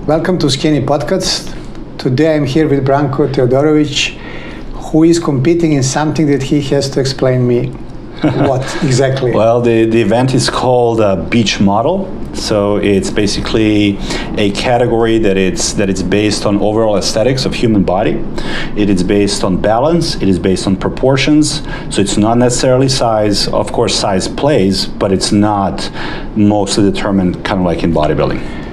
Welcome to Skinny Podcast. Today I'm here with Branko Teodorovic, who is competing in something that he has to explain me. What exactly? Well, the event is called Beach Model. So it's basically a category that it's based on overall aesthetics of human body. It is based on balance. It is based on proportions. So it's not necessarily size. Of course, size plays, but it's not mostly determined kind of like in bodybuilding.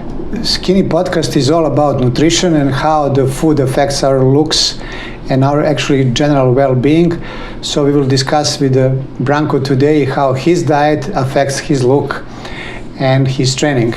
Skinny Podcast is all about nutrition and how the food affects our looks and our actually general well-being. So we will discuss with Branko today how his diet affects his look and his training.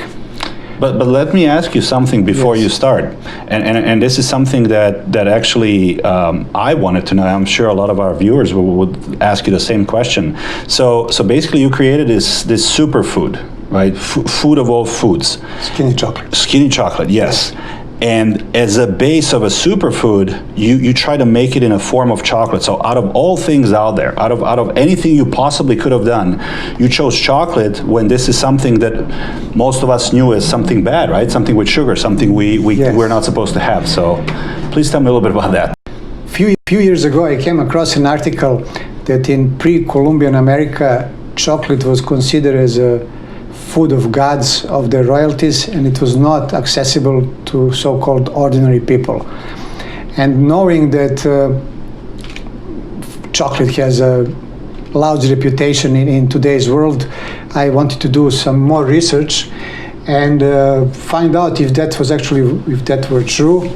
But let me ask you something before you start, and this is something that actually I wanted to know. I'm sure a lot of our viewers would ask you the same question. So basically, you created this superfood, right? Food of all foods. Skinny chocolate. Skinny chocolate, yes. And as a base of a superfood, you try to make it in a form of chocolate. So out of all things out there, out of anything you possibly could have done, you chose chocolate when this is something that most of us knew as something bad, right? Something with sugar, something we're not supposed to have. So please tell me a little bit about that. Few years ago, I came across an article that in pre-Columbian America, chocolate was considered as a food of gods, of the royalties, and it was not accessible to so-called ordinary people. And knowing that chocolate has a large reputation in today's world, I wanted to do some more research and find out if that were true,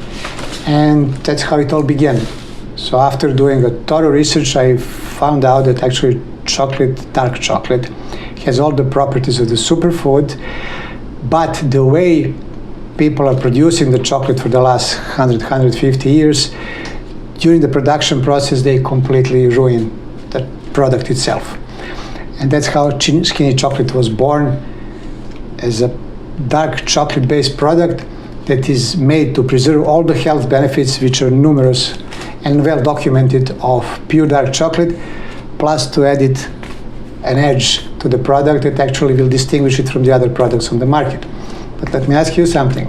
and that's how it all began. So after doing a thorough research, I found out that actually dark chocolate, has all the properties of the superfood, but the way people are producing the chocolate for the last 150 years, during the production process, they completely ruin the product itself. And that's how Skinny Chocolate was born, as a dark chocolate-based product that is made to preserve all the health benefits, which are numerous and well documented, of pure dark chocolate, plus to add it an edge to the product that actually will distinguish it from the other products on the market. But let me ask you something.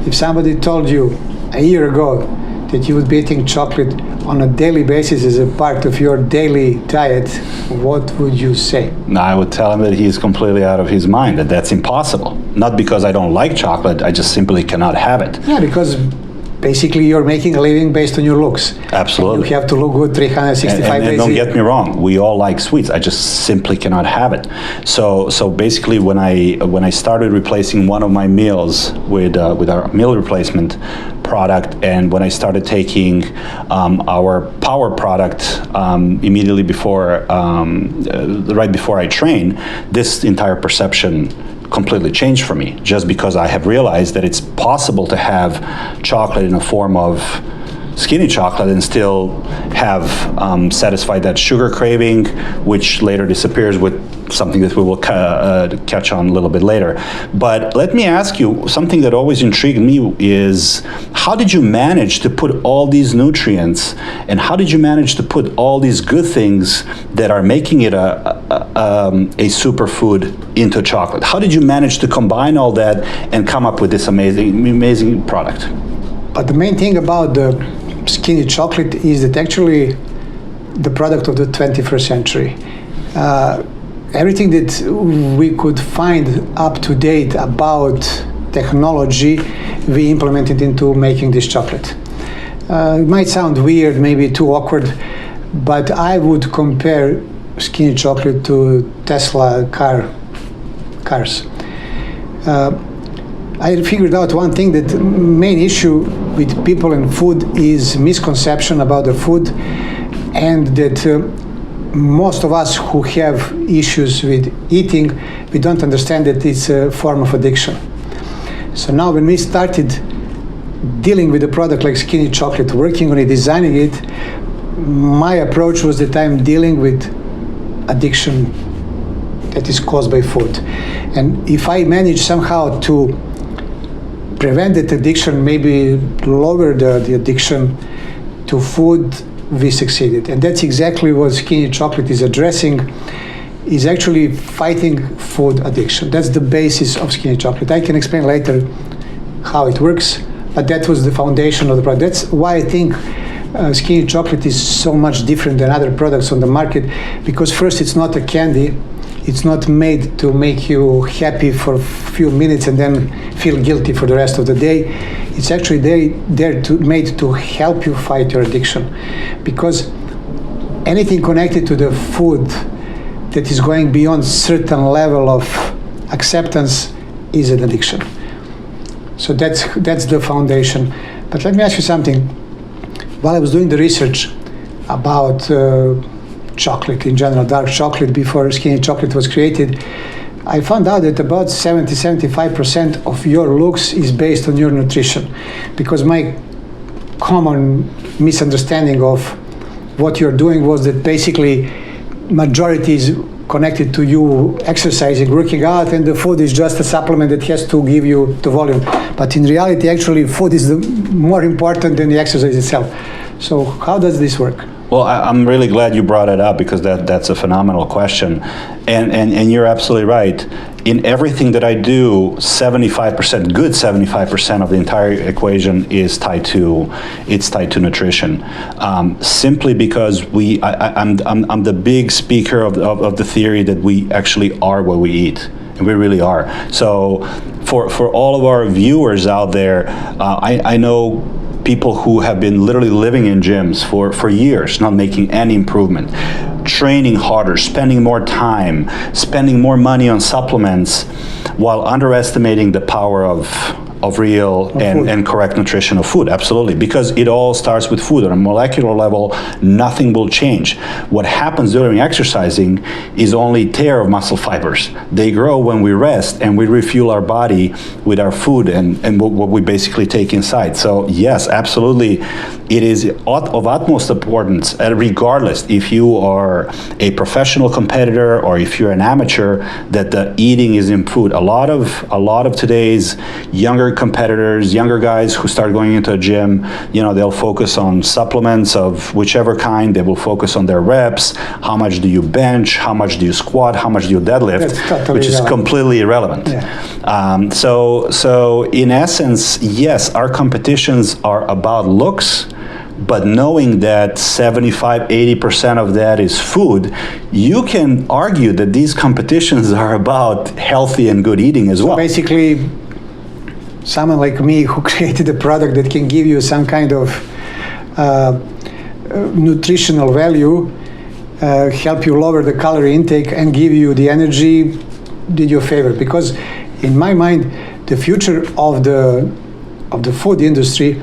If somebody told you a year ago that you would be eating chocolate on a daily basis as a part of your daily diet, what would you say? I would tell him that he's completely out of his mind, that's impossible. Not because I don't like chocolate, I just simply cannot have it. Yeah, because basically you're making a living based on your looks. Absolutely. And you have to look good 365 days. And don't get me wrong, we all like sweets. I just simply cannot have it. So basically, when I started replacing one of my meals with our meal replacement product, and when I started taking our power product immediately before, right before I train, this entire perception completely changed for me, just because I have realized that it's possible to have chocolate in a form of skinny chocolate and still have satisfied that sugar craving, which later disappears with something that we will catch on a little bit later. But let me ask you, something that always intrigued me is, how did you manage to put all these nutrients, and how did you manage to put all these good things that are making it a superfood into chocolate? How did you manage to combine all that and come up with this amazing product? But the main thing about the skinny chocolate is that actually the product of the 21st century. Everything that we could find up to date about technology, we implemented into making this chocolate. It might sound weird, maybe too awkward, but I would compare skinny chocolate to Tesla cars. I figured out one thing, that the main issue with people and food is misconception about the food, and that most of us who have issues with eating, we don't understand that it's a form of addiction. So now when we started dealing with a product like Skinny Chocolate, working on it, designing it, my approach was that I'm dealing with addiction that is caused by food. And if I manage somehow to prevent that addiction, maybe lower the addiction to food, we succeeded. And that's exactly what Skinny Chocolate is addressing, is actually fighting food addiction. That's the basis of Skinny Chocolate. I can explain later how it works, but that was the foundation of the product. That's why I think skinny chocolate is so much different than other products on the market, because first, it's not a candy. It's not made to make you happy for a few minutes and then feel guilty for the rest of the day. It's actually made to help you fight your addiction, because anything connected to the food that is going beyond certain level of acceptance is an addiction. So that's the foundation. But let me ask you something. While I was doing the research about chocolate in general, dark chocolate, before skinny chocolate was created, I found out that about 70-75% of your looks is based on your nutrition, because my common misunderstanding of what you're doing was that basically majority is connected to you exercising, working out, and the food is just a supplement that has to give you the volume. But in reality, actually, food is more important than the exercise itself. So how does this work? Well, I'm really glad you brought it up, because that's a phenomenal question. And you're absolutely right. In everything that I do, 75% of the entire equation is tied to nutrition. Simply because I'm the big speaker of the theory that we actually are what we eat. And we really are. So for all of our viewers out there, I know people who have been literally living in gyms for years, not making any improvement, training harder, spending more time, spending more money on supplements, while underestimating the power of real and correct nutrition of food. Absolutely, because it all starts with food. On a molecular level, nothing will change. What happens during exercising is only tear of muscle fibers. They grow when we rest and we refuel our body with our food and what we basically take inside. So yes, absolutely, it is of utmost importance, regardless if you are a professional competitor or if you're an amateur, that the eating is improved. A lot of today's younger competitors, younger guys who start going into a gym, they'll focus on supplements of whichever kind. They will focus on their reps. How much do you bench? How much do you squat? How much do you deadlift? Totally which is completely irrelevant. Yeah. So in essence, yes, our competitions are about looks, but knowing that 75-80% of that is food, you can argue that these competitions are about healthy and good eating as well. Basically, someone like me who created a product that can give you some kind of nutritional value, help you lower the calorie intake and give you the energy, did you a favor. Because in my mind, the future of the food industry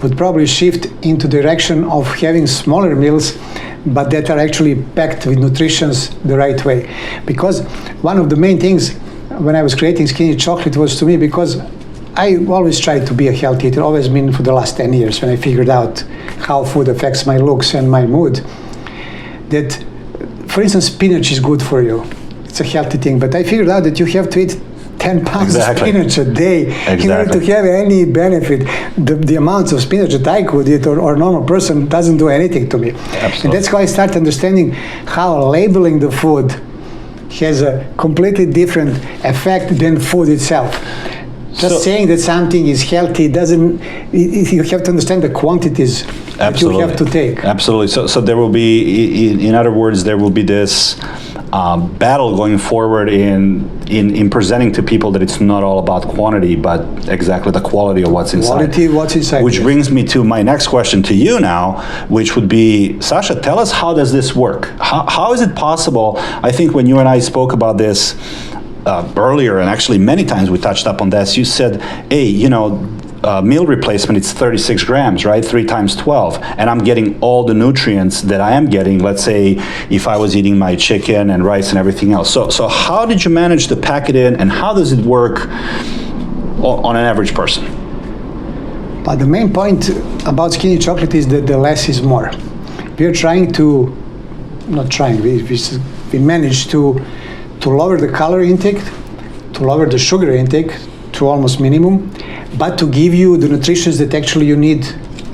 would probably shift into direction of having smaller meals, but that are actually packed with nutrition the right way. Because one of the main things when I was creating skinny chocolate was, to me, because I always tried to be a healthy eater, always been for the last 10 years, when I figured out how food affects my looks and my mood, that, for instance, spinach is good for you. It's a healthy thing, but I figured out that you have to eat 10 pounds of spinach a day in order to have any benefit. The amounts of spinach that I could eat or a normal person doesn't do anything to me. Absolutely. And that's why I started understanding how labeling the food has a completely different effect than food itself. Just saying that something is healthy doesn't, you have to understand the quantities that you have to take. Absolutely. So there will be, in other words, there will be this battle going forward in presenting to people that it's not all about quantity, but exactly the quality of what's inside. What's inside. Which brings me to my next question to you now, which would be, Sasha, tell us, how does this work? How is it possible? I think when you and I spoke about this earlier, and actually many times we touched up on this, you said, hey, meal replacement, it's 36 grams, right? 3 times 12. And I'm getting all the nutrients that I am getting, let's say, if I was eating my chicken and rice and everything else. So how did you manage to pack it in, and how does it work on an average person? But the main point about skinny chocolate is that the less is more. We are trying to, not trying, we managed to lower the calorie intake, to lower the sugar intake to almost minimum, but to give you the nutrition that actually you need.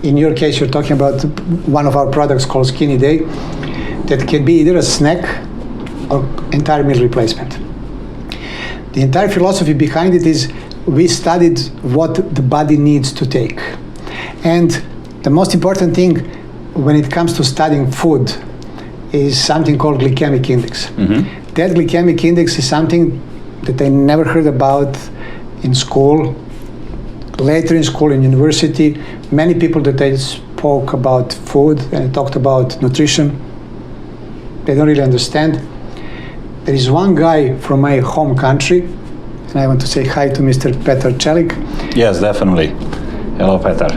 In your case, you're talking about one of our products called Skinny Day, that can be either a snack or entire meal replacement. The entire philosophy behind it is we studied what the body needs to take. And the most important thing when it comes to studying food is something called glycemic index. That glycemic index is something that I never heard about in school, later in school, in university. Many people that I spoke about food and talked about nutrition, they don't really understand. There is one guy from my home country, and I want to say hi to Mr. Petar Celik. Yes, definitely. Hello, Petar.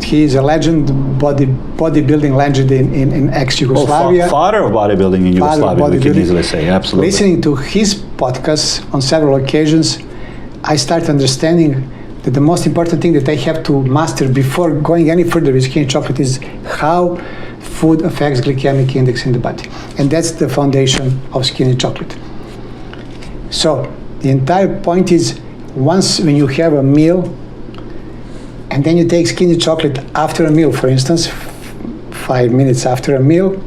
He is a legend, bodybuilding legend in ex-Yugoslavia. Father of bodybuilding in Yugoslavia, we can easily say, absolutely. Listening to his podcasts on several occasions, I start understanding that the most important thing that I have to master before going any further with skinny chocolate is how food affects glycemic index in the body. And that's the foundation of skinny chocolate. So the entire point is, once when you have a meal, and then you take skinny chocolate after a meal, for instance, 5 minutes after a meal,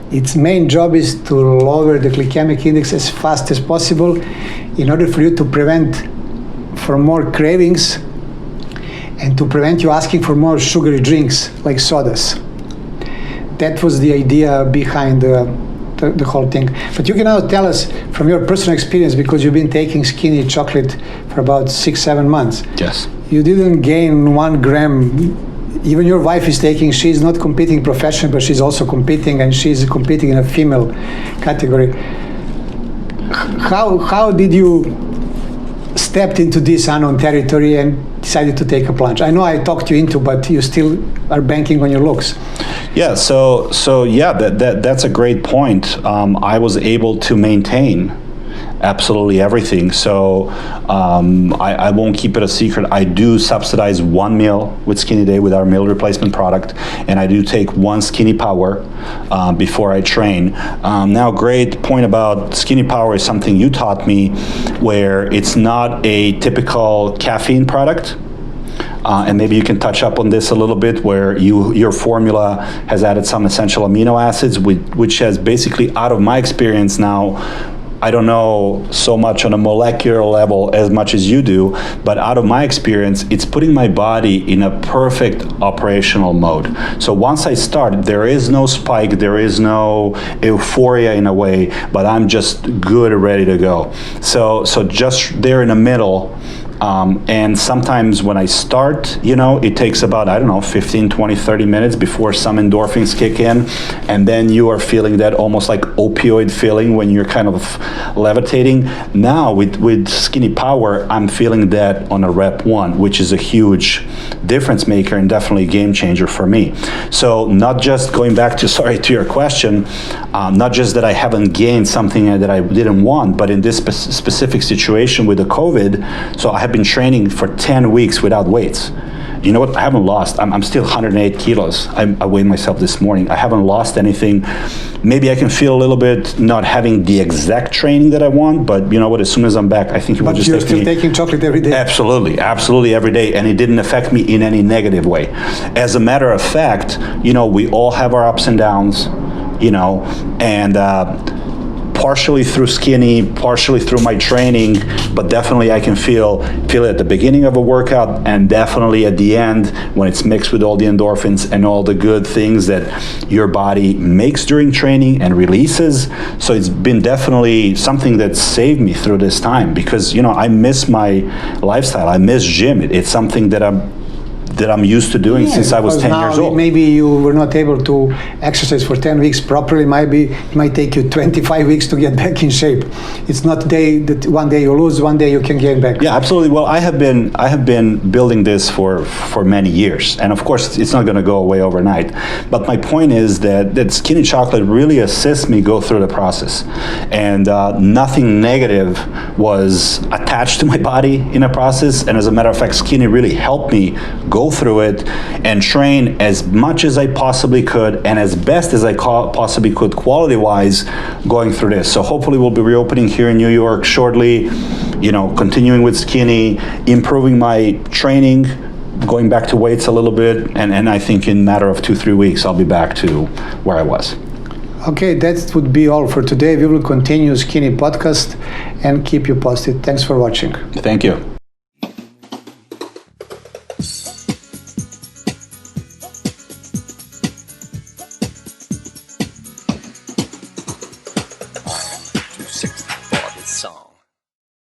its main job is to lower the glycemic index as fast as possible in order for you to prevent from more cravings and to prevent you asking for more sugary drinks like sodas. That was the idea behind the whole thing. But you can now tell us from your personal experience, because you've been taking skinny chocolate for about 6-7 months. Yes. You didn't gain 1 gram. Even your wife is taking, she's not competing professionally, but she's also competing, and she's competing in a female category. How did you step into this unknown territory and decided to take a plunge? I know I talked you into, but you still are banking on your looks. Yeah, so yeah, that's a great point. I was able to maintain absolutely everything. So I won't keep it a secret. I do subsidize 1 meal with Skinny Day with our meal replacement product, and I do take 1 Skinny Power before I train. Now, great point about Skinny Power is something you taught me, where it's not a typical caffeine product. And maybe you can touch up on this a little bit, where your formula has added some essential amino acids, which has basically, out of my experience now, I don't know so much on a molecular level as much as you do, but out of my experience, it's putting my body in a perfect operational mode. So once I start, there is no spike, there is no euphoria in a way, but I'm just good and ready to go. So just there in the middle. And sometimes when I start, it takes about, 15, 20, 30 minutes before some endorphins kick in. And then you are feeling that almost like opioid feeling when you're kind of levitating. Now with Skinny Power, I'm feeling that on a rep 1, which is a huge difference maker and definitely a game changer for me. So not just going back to your question, not just that I haven't gained something that I didn't want, but in this specific situation with the COVID, so I have been training for 10 weeks without weights. You know what? I haven't lost. I'm still 108 kilos. I weighed myself this morning. I haven't lost anything. Maybe I can feel a little bit not having the exact training that I want, but you know what? As soon as I'm back, I think it will just take me. But you're still taking chocolate every day? Absolutely every day, and it didn't affect me in any negative way. As a matter of fact, we all have our ups and downs, and partially through Skinny, partially through my training, but definitely I can feel it at the beginning of a workout and definitely at the end when it's mixed with all the endorphins and all the good things that your body makes during training and releases. So it's been definitely something that saved me through this time, because I miss my lifestyle. I miss gym. It's something that I'm used to doing since I was 10 years old. Maybe you were not able to exercise for 10 weeks properly. It might take you 25 weeks to get back in shape. It's not that one day you lose, one day you can get back. Yeah, absolutely. Well, I have been building this for many years, and of course it's not going to go away overnight. But my point is that Skinny Chocolate really assists me go through the process, and nothing negative was attached to my body in the process. And as a matter of fact, Skinny really helped me go through it and train as much as I possibly could and as best as I possibly could quality-wise going through this. So hopefully we'll be reopening here in New York shortly, continuing with Skinny, improving my training, going back to weights a little bit, and I think in a matter of 2-3 weeks I'll be back to where I was. Okay, that would be all for today. We will continue Skinny podcast and keep you posted. Thanks for watching. Thank you.